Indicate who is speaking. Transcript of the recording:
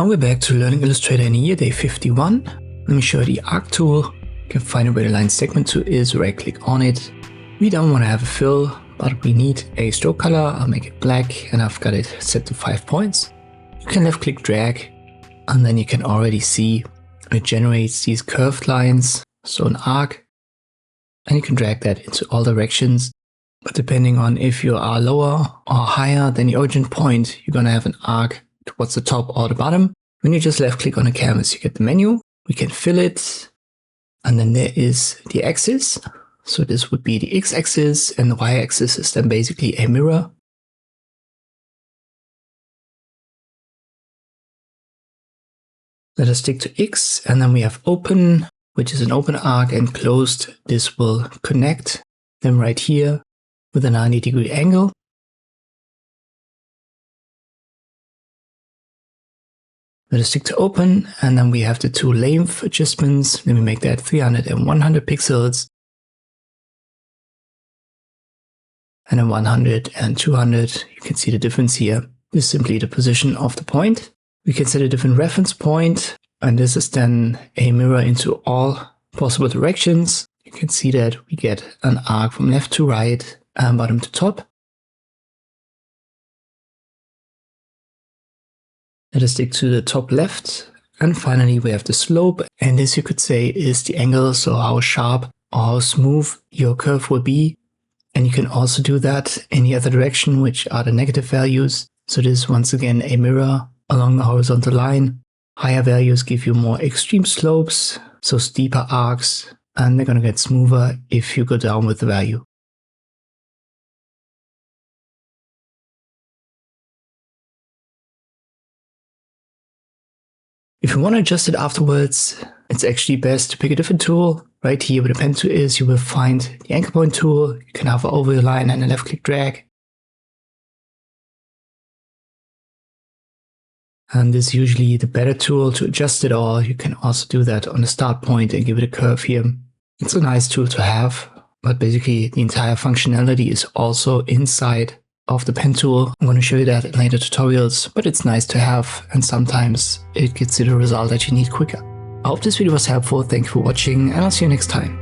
Speaker 1: And we're back to learning Illustrator in year day 51. Let me show you the arc tool. You can find it where the line segment tool is, right click on it. We don't want to have a fill, but we need a stroke color. I'll make it black and I've got it set to 5 points. You can left click drag and then you can already see it generates these curved lines, so an arc, and you can drag that into all directions. But depending on if you are lower or higher than the origin point, you're going to have an arc towards the top or the bottom. When you just left click on a canvas, you get the menu. We can fill it, and then there is the axis. So this would be the x-axis, and the y-axis is then basically a mirror. Let us stick to X, and then we have open, which is an open arc, and closed. This will connect them right here with a 90-degree angle. Let us stick to open, and then we have the two length adjustments. Let me make that 300 and 100 pixels. And then 100 and 200. You can see the difference here. This is simply the position of the point. We can set a different reference point, and this is then a mirror into all possible directions. You can see that we get an arc from left to right and bottom to top. Let us stick to the top left. And finally, we have the slope. And this, you could say, is the angle, so how sharp or how smooth your curve will be. And you can also do that in the other direction, which are the negative values. So this is once again a mirror along the horizontal line. Higher values give you more extreme slopes, so steeper arcs, and they're going to get smoother if you go down with the value. If you want to adjust it afterwards, it's actually best to pick a different tool. Right here where the pen tool is, you will find the anchor point tool. You can hover over your line and then left click drag. And this is usually the better tool to adjust it all. You can also do that on the start point and give it a curve here. It's a nice tool to have, but basically the entire functionality is also inside of the pen tool. I'm going to show you that in later tutorials, but it's nice to have, and sometimes it gets you the result that you need quicker. I hope this video was helpful. Thank you for watching, and I'll see you next time.